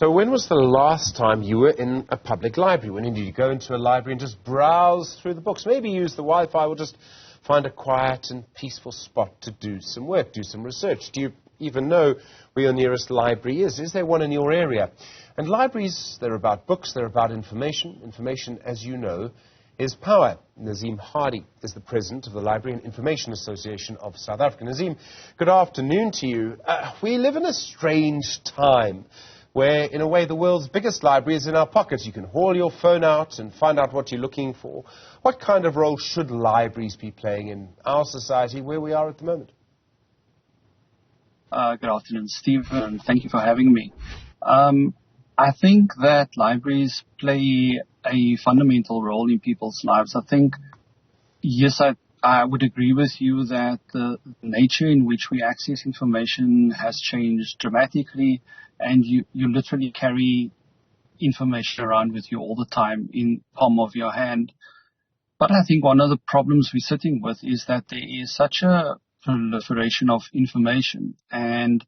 So when was the last time you were in a public library? When did you go into a library and just browse through the books? Maybe use the Wi-Fi or just find a quiet and peaceful spot to do some work, do some research. Do you even know where your nearest library is? Is there one in your area? And libraries, they're about books, they're about information. Information, as you know, is power. Nazeem Hardy is the president of the Library and Information Association of South Africa. Nazeem, good afternoon to you. We live in a strange time where, in a way, the world's biggest library is in our pockets. You can haul your phone out and find out what you're looking for. What kind of role should libraries be playing in our society where we are at the moment? Good afternoon, Steve, and thank you for having me. I think that libraries play a fundamental role in people's lives. I think, yes, I would agree with you that the nature in which we access information has changed dramatically, and you literally carry information around with you all the time in the palm of your hand. But I think one of the problems we're sitting with is that there is such a proliferation of information, and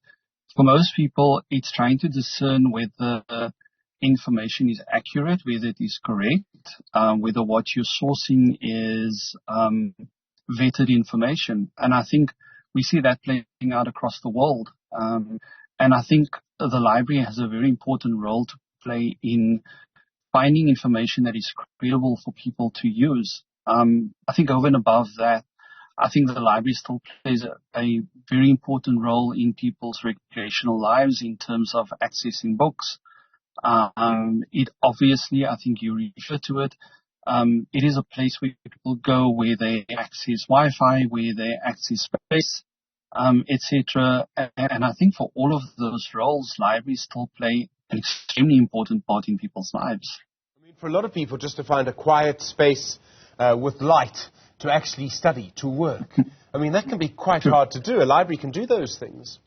for most people, it's trying to discern whether information is accurate, whether it is correct, whether what you're sourcing is vetted information. And I think we see that playing out across the world. And I think the library has a very important role to play in finding information that is credible for people to use. I think over and above that, I think the library still plays a very important role in people's recreational lives in terms of accessing books. It obviously, I think you refer to it, it is a place where people go where they access Wi-Fi, where they access space, etc. And I think for all of those roles, libraries still play an extremely important part in people's lives. I mean, for a lot of people, just to find a quiet space with light to actually study, to work, I mean, that can be quite hard to do. A library can do those things.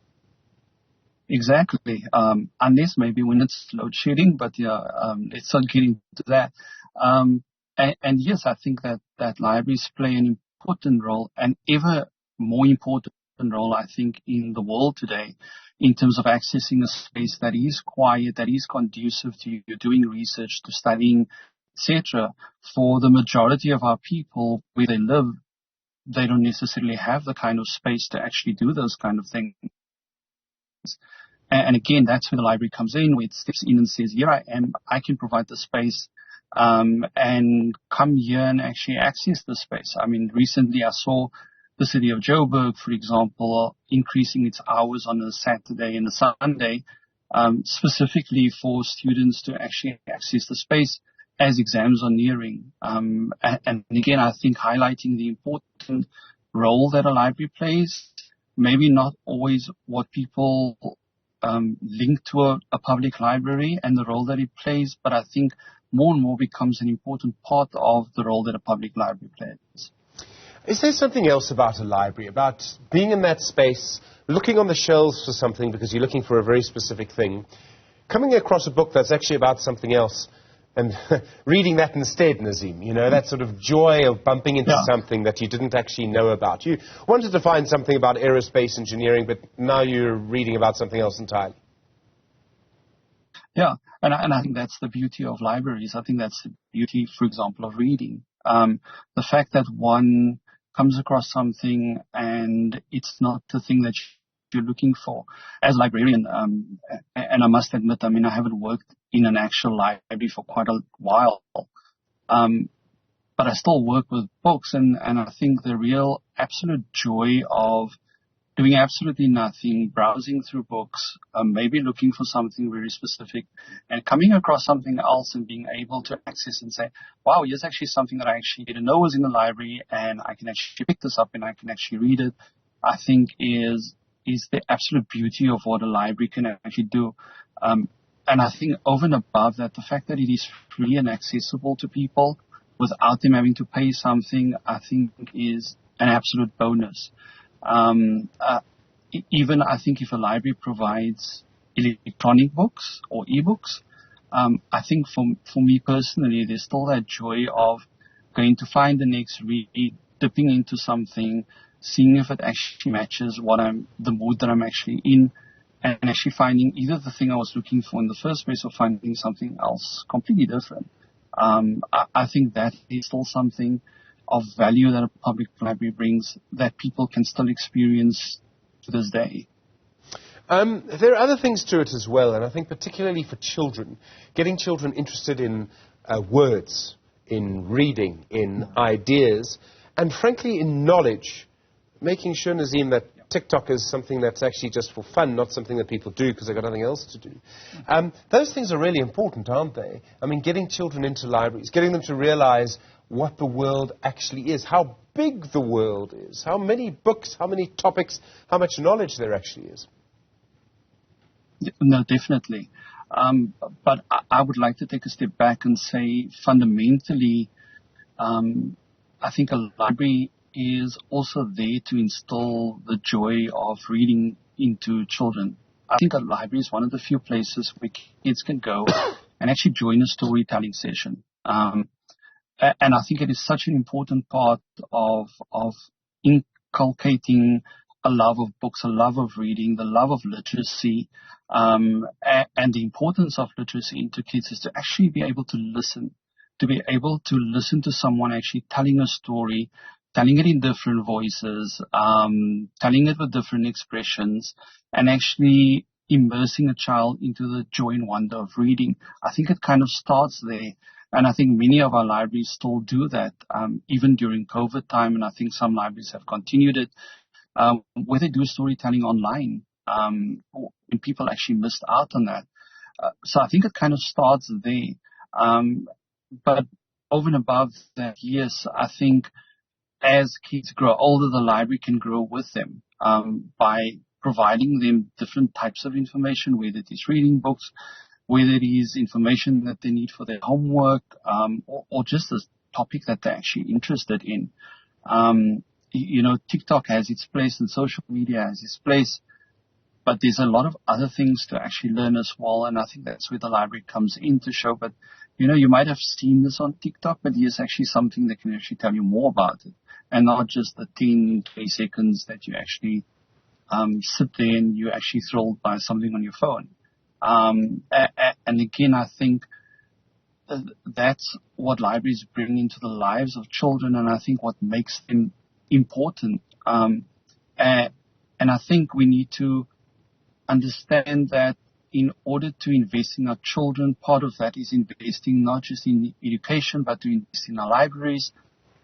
Exactly. Unless maybe when it's load shedding, but yeah, let's not get into that. And yes, I think that libraries play an important role, an ever more important role, I think, in the world today, in terms of accessing a space that is quiet, that is conducive to you doing research, to studying, etc. For the majority of our people, where they live, they don't necessarily have the kind of space to actually do those kind of things. And again, that's where the library comes in, where it steps in and says, here I am, I can provide the space, and come here and actually access the space. I mean, recently I saw the city of Joburg, for example, increasing its hours on a Saturday and a Sunday, specifically for students to actually access the space as exams are nearing. And again, I think highlighting the important role that a library plays, maybe not always what people link to a public library and the role that it plays, but I think more and more becomes an important part of the role that a public library plays. Is there something else about a library, about being in that space, looking on the shelves for something because you're looking for a very specific thing, coming across a book that's actually about something else, and reading that instead, Nazeem, you know, that sort of joy of bumping into something that you didn't actually know about. You wanted to find something about aerospace engineering, but now you're reading about something else entirely. Yeah, and I think that's the beauty of libraries. I think that's the beauty, for example, of reading. The fact that one comes across something and it's not the thing that you're looking for. As a librarian, and I must admit, I mean, I haven't worked in an actual library for quite a while, but I still work with books, and I think the real absolute joy of doing absolutely nothing, browsing through books, maybe looking for something very specific, and coming across something else and being able to access and say, wow, here's actually something that I actually didn't know was in the library, and I can actually pick this up and I can actually read it, I think is the absolute beauty of what a library can actually do. And I think over and above that, the fact that it is free and accessible to people without them having to pay something, I think is an absolute bonus. Even I think if a library provides electronic books or ebooks, I think for me personally, there's still that joy of going to find the next read, dipping into something, seeing if it actually matches the mood that I'm actually in, and actually finding either the thing I was looking for in the first place or finding something else completely different. I think that is still something of value that a public library brings that people can still experience to this day. There are other things to it as well, and I think particularly for children, getting children interested in words, in reading, in ideas, and frankly in knowledge, making sure, Nazeem, that TikTok is something that's actually just for fun, not something that people do because they've got nothing else to do. Those things are really important, aren't they? I mean, getting children into libraries, getting them to realize what the world actually is, how big the world is, how many books, how many topics, how much knowledge there actually is. No, definitely. But I would like to take a step back and say fundamentally, I think a library is also there to instill the joy of reading into children. I think a library is one of the few places where kids can go and actually join a storytelling session. And I think it is such an important part of inculcating a love of books, a love of reading, the love of literacy, and the importance of literacy into kids is to actually be able to listen to someone actually telling a story, telling it in different voices, telling it with different expressions, and actually immersing a child into the joy and wonder of reading. I think it kind of starts there. And I think many of our libraries still do that, even during COVID time, and I think some libraries have continued it, where they do storytelling online, when people actually missed out on that. So I think it kind of starts there. But over and above that, yes, I think as kids grow older, the library can grow with them by providing them different types of information, whether it is reading books, whether it is information that they need for their homework, or just a topic that they're actually interested in. TikTok has its place and social media has its place, but there's a lot of other things to actually learn as well, and I think that's where the library comes in to show. But, you might have seen this on TikTok, but here's actually something that can actually tell you more about it, and not just the 10, 20 seconds that you actually sit there and you're actually thrilled by something on your phone. And again, I think that's what libraries bring into the lives of children, and I think what makes them important. And I think we need to understand that in order to invest in our children, part of that is investing not just in education, but to invest in our libraries.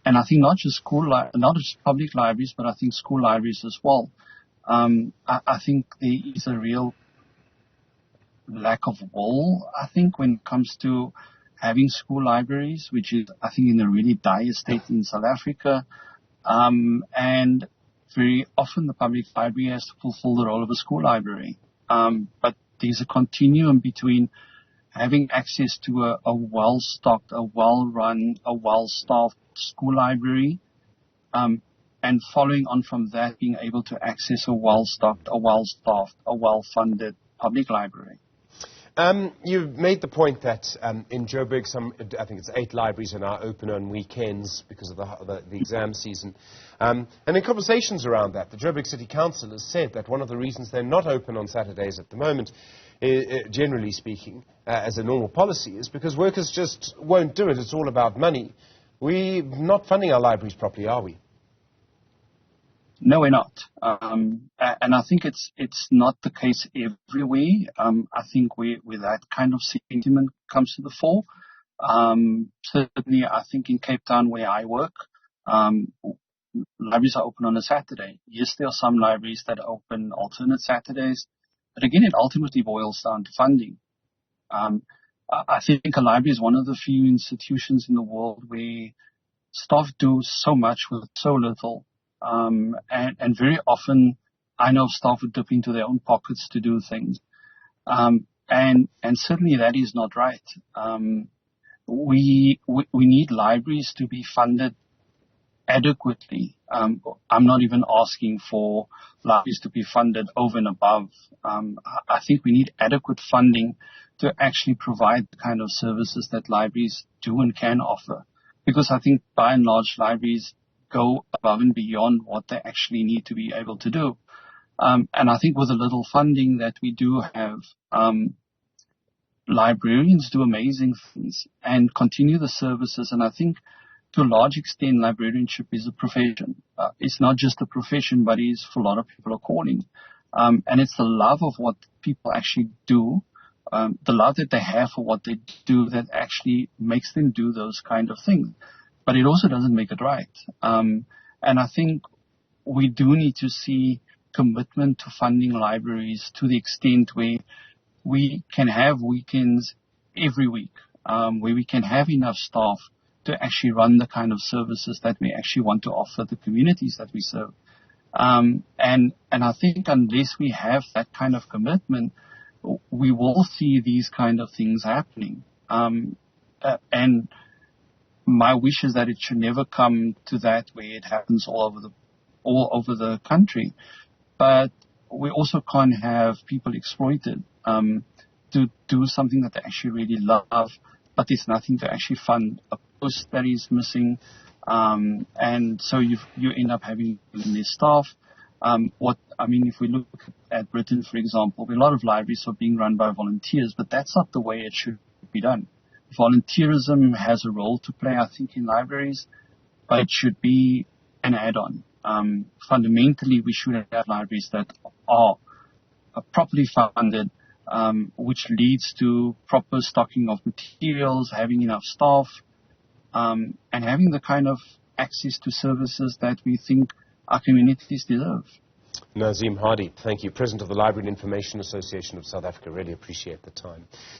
And I think not just public libraries, but I think school libraries as well. I think there is a real lack of will, I think, when it comes to having school libraries, which is, I think, in a really dire state in South Africa. And very often the public library has to fulfill the role of a school library. But there's a continuum between having access to a well-stocked, a well-run, a well-staffed school library, and following on from that, being able to access a well-stocked, a well-staffed, a well-funded public library. You've made the point that in Joburg, I think it's 8 libraries are now open on weekends because of the exam season. And in conversations around that, the Joburg City Council has said that one of the reasons they're not open on Saturdays at the moment, generally speaking, as a normal policy, is because workers just won't do it. It's all about money. We're not funding our libraries properly, are we? No, we're not. And I think it's not the case everywhere. I think where that kind of sentiment comes to the fore. Certainly, I think in Cape Town, where I work, libraries are open on a Saturday. Yes, there are some libraries that open alternate Saturdays. But again, it ultimately boils down to funding. I think a library is one of the few institutions in the world where staff do so much with so little. And very often, I know staff would dip into their own pockets to do things. And certainly that is not right. We need libraries to be funded adequately. I'm not even asking for libraries to be funded over and above. I think we need adequate funding to actually provide the kind of services that libraries do and can offer. Because I think by and large, libraries go above and beyond what they actually need to be able to do. And I think with a little funding that we do have, librarians do amazing things and continue the services. And I think to a large extent, librarianship is a profession. It's not just a profession, but it is for a lot of people a calling. And it's the love of what people actually do, the love that they have for what they do that actually makes them do those kind of things. But it also doesn't make it right. And I think we do need to see commitment to funding libraries to the extent where we can have weekends every week, where we can have enough staff to actually run the kind of services that we actually want to offer the communities that we serve. And I think unless we have that kind of commitment, we will see these kind of things happening. And my wish is that it should never come to that where it happens all over the country. But we also can't have people exploited to do something that they actually really love, but there's nothing to actually fund. A post that is missing, and so you end up having less staff. If we look at Britain, for example, a lot of libraries are being run by volunteers, but that's not the way it should be done. Volunteerism has a role to play, I think, in libraries, but it should be an add-on. Fundamentally, we should have libraries that are properly funded, which leads to proper stocking of materials, having enough staff, and having the kind of access to services that we think our communities deserve. Nazeem Hardy, thank you. President of the Library and Information Association of South Africa. Really appreciate the time.